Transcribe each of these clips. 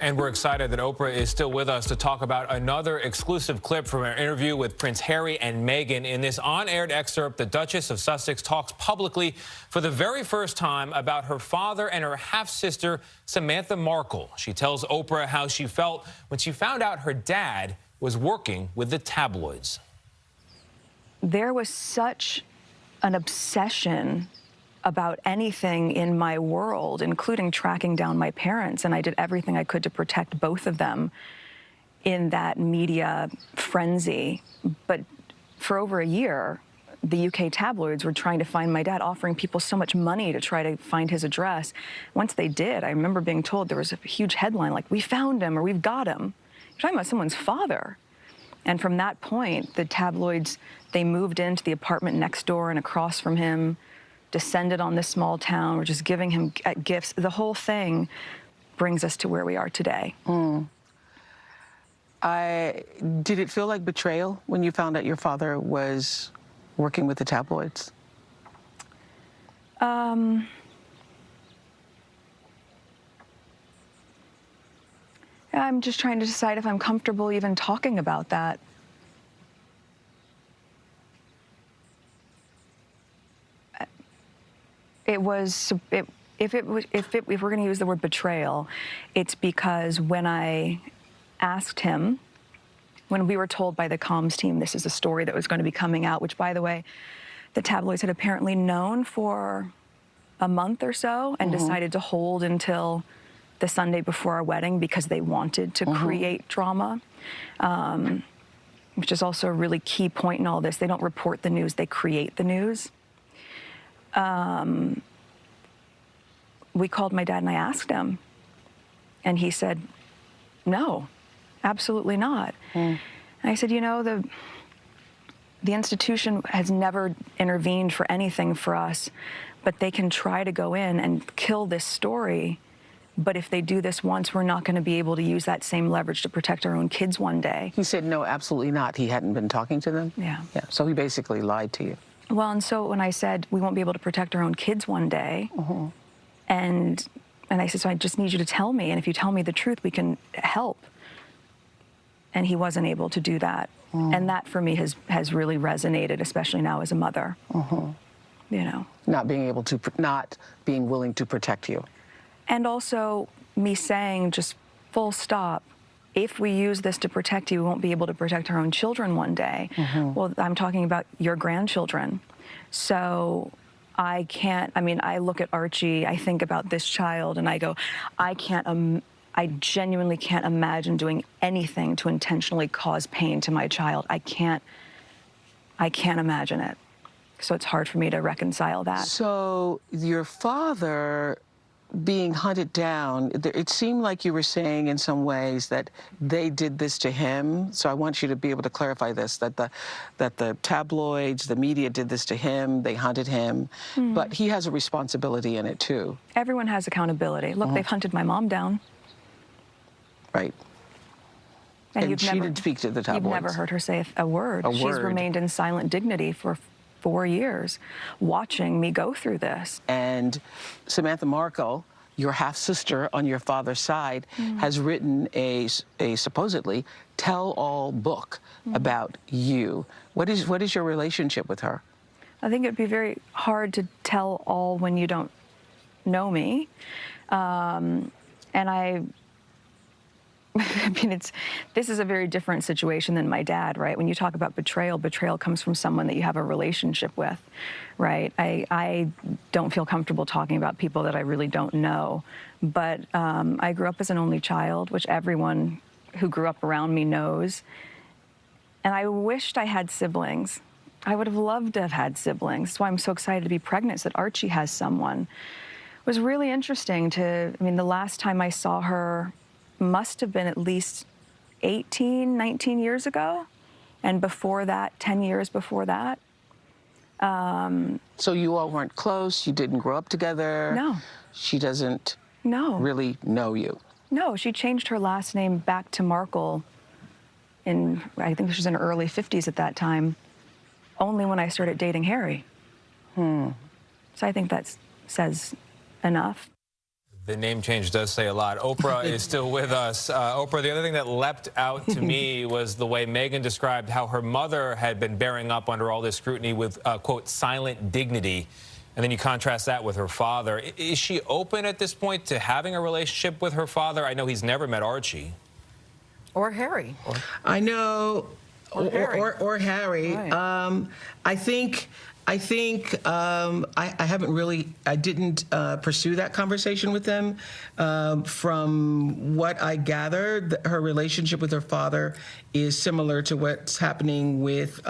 And we're excited that Oprah is still with us to talk about another exclusive clip from our interview with Prince Harry and Meghan. In this on-aired excerpt, the Duchess of Sussex talks publicly for the very first time about her father and her half-sister, Samantha Markle. She tells Oprah how she felt when she found out her dad was working with the tabloids. There was such an obsession about anything in my world, including tracking down my parents, and I did everything I could to protect both of them in that media frenzy. But for over a year, the UK tabloids were trying to find my dad, offering people so much money to try to find his address. Once they did, I remember being told there was a huge headline like, "We found him," or "We've got him." You're talking about someone's father. And from that point, the tabloids, they moved into the apartment next door and across from him, descended on this small town, were just giving him gifts. The whole thing brings us to where we are today. Did it feel like betrayal when you found out your father was working with the tabloids? I'm just trying to decide if I'm comfortable even talking about that. It was, if we're going to use the word betrayal, it's because when I asked him, when we were told by the comms team this is a story that was going to be coming out, which, by the way, the tabloids had apparently known for a month or so and decided to hold until the Sunday before our wedding because they wanted to create drama, which is also a really key point in all this. They don't report the news, they create the news. We called my dad and I asked him, and he said, "No, absolutely not." And I said, "You know, the institution has never intervened for anything for us, but they can try to go in and kill this story. But if they do this once, we're not going to be able to use that same leverage to protect our own kids one day." He said, "No, absolutely not." He hadn't been talking to them? Yeah. So he basically lied to you. Well, and so when I said we won't be able to protect our own kids one day, and I said, "So I just need you to tell me, and if you tell me the truth, we can help." And he wasn't able to do that. And that for me has really resonated, especially now as a mother. You know. Not being willing to protect you. And also me saying just full stop, if we use this to protect you, we won't be able to protect our own children one day. Well, I'm talking about your grandchildren. So I can't, I mean, I look at Archie, I think about this child, and I go, I genuinely can't imagine doing anything to intentionally cause pain to my child. I can't imagine it. So it's hard for me to reconcile that. So your father being hunted down, it seemed like you were saying in some ways that they did this to him. So I want you to be able to clarify this, that the tabloids, the media did this to him, they hunted him, but he has a responsibility in it too. Everyone has accountability. Look, they've hunted my mom down. Right. And she didn't speak to the tabloids. You've never heard her say a word. She's remained in silent dignity for 4 years, watching me go through this. And Samantha Markle, your half-sister on your father's side, has written a supposedly tell-all book about you. What is your relationship with her? I think it'd be very hard to tell all when you don't know me. And I mean, this is a very different situation than my dad, right? When you talk about betrayal, betrayal comes from someone that you have a relationship with, right? I don't feel comfortable talking about people that I really don't know. But I grew up as an only child, which everyone who grew up around me knows. And I wished I had siblings. I would have loved to have had siblings. That's why I'm so excited to be pregnant, so that Archie has someone. It was really interesting I mean, the last time I saw her must have been at least 18, 19 years ago. And before that, 10 years before that. So you all weren't close? You didn't grow up together? No. She doesn't really know you? No, she changed her last name back to Markle I think she was in her early 50s at that time, only when I started dating Harry. So I think that says enough. The name change does say a lot. Oprah is still with us. Oprah, the other thing that leapt out to me was the way Meghan described how her mother had been bearing up under all this scrutiny with, quote, silent dignity. And then you contrast that with her father. Is she open at this point to having a relationship with her father? I know he's never met Archie. Or Harry. I know, Or Harry. or Harry. Right. I didn't pursue that conversation with them. From what I gather, her relationship with her father is similar to what's happening with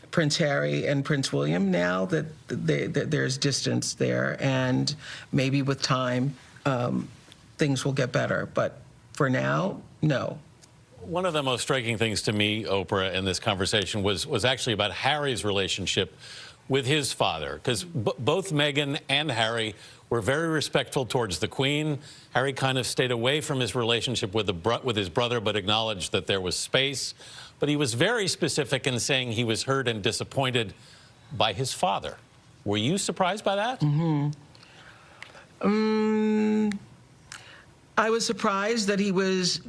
Prince Harry and Prince William now, that there's distance there, and maybe with time things will get better. But for now, no. One of the most striking things to me, Oprah, in this conversation was actually about Harry's relationship with his father, because both Meghan and Harry were very respectful towards the Queen. Harry kind of stayed away from his relationship with his brother, but acknowledged that there was space. But he was very specific in saying he was hurt and disappointed by his father. Were you surprised by that? I was surprised that he was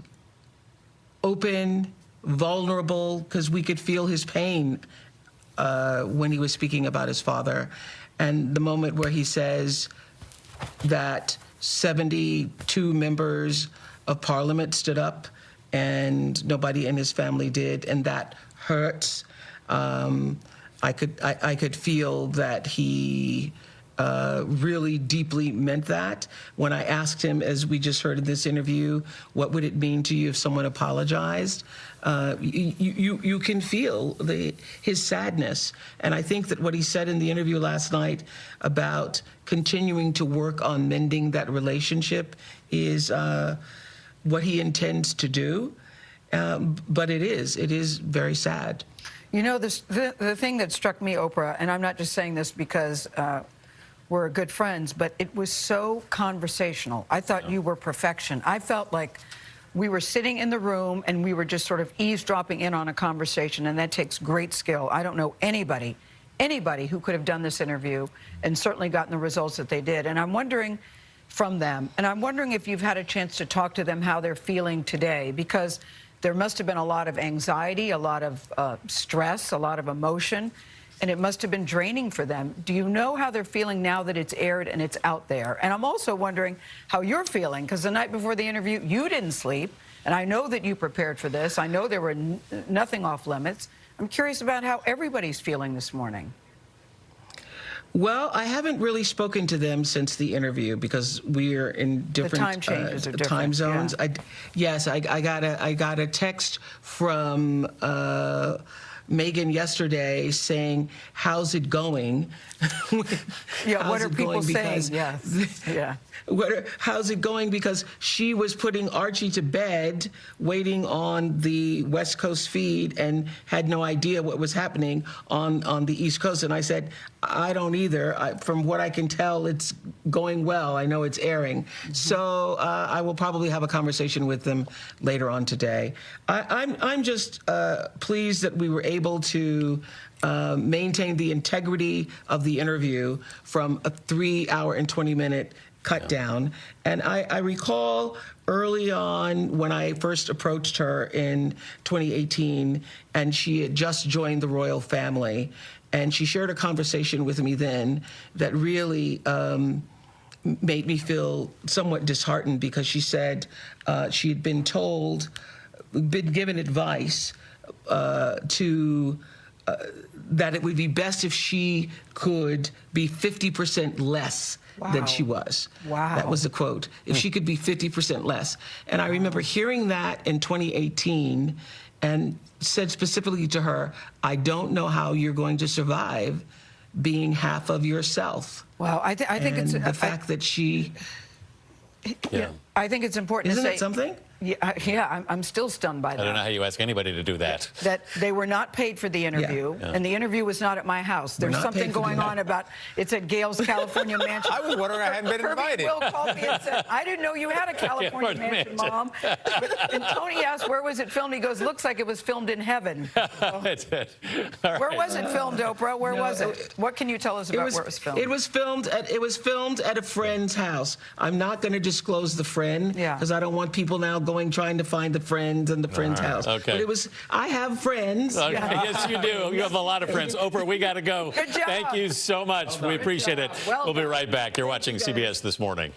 open, vulnerable, because we could feel his pain when he was speaking about his father. And the moment where he says that 72 members of Parliament stood up and nobody in his family did, and that hurts. I could feel that he really deeply meant that. When I asked him, as we just heard in this interview, what would it mean to you if someone apologized? You can feel his sadness. And I think that what he said in the interview last night about continuing to work on mending that relationship is what he intends to do. But it is very sad. You know, the thing that struck me, Oprah, and I'm not just saying this because we're good friends, but it was so conversational. I thought you were perfection. I felt like we were sitting in the room and we were just sort of eavesdropping in on a conversation, and that takes great skill. I don't know anybody who could have done this interview and certainly gotten the results that they did. And I'm wondering from them, and I'm wondering if you've had a chance to talk to them how they're feeling today, because there must have been a lot of anxiety, a lot of stress, a lot of emotion, and it must have been draining for them. Do you know how they're feeling now that it's aired and it's out there? And I'm also wondering how you're feeling, because the night before the interview, you didn't sleep, and I know that you prepared for this. I know there were nothing off limits. I'm curious about how everybody's feeling this morning. Well, I haven't really spoken to them since the interview because we're in different The time changes are different, time zones. yeah. I got a text from Meghan yesterday saying, "How's it going?" Yeah, what are people saying? Yes. Yeah. How's it going? Because she was putting Archie to bed, waiting on the West Coast feed, and had no idea what was happening on the East Coast. And I said, I don't either. From what I can tell, it's going well. I know it's airing. So I will probably have a conversation with them later on today. I'm just pleased that we were able to maintain the integrity of the interview from a 3-hour and 20-minute cut down. And I recall early on when I first approached her in 2018, and she had just joined the royal family, and she shared a conversation with me then that really made me feel somewhat disheartened, because she said she had been given advice that it would be best if she could be 50% less than she was. Wow. That was the quote. If she could be 50% less. And I remember hearing that in 2018 and said specifically to her, I don't know how you're going to survive being half of yourself. Wow, I think it's the fact that she... Yeah. I think it's important to say... Isn't it something? I'm still stunned by that. I don't know how you ask anybody to do that. That they were not paid for the interview, and the interview was not at my house. There's something going on about it's at Gail's California mansion. I was wondering I hadn't been invited. Will called me and said, I didn't know you had a California mansion, Mom. And Tony asked, where was it filmed? He goes, looks like it was filmed in heaven. That's it. All Where right. was it filmed, Oprah? Where was it? What can you tell us about where it was filmed? It was filmed at a friend's house. I'm not going to disclose the friend because I don't want people now trying to find the friend and the friend's house. Okay. But I have friends. Okay. Yes, you do. You have a lot of friends. Oprah, we got to go. Good job. Thank you so much. We appreciate it. Well We'll be done. right back. You're watching CBS This Morning.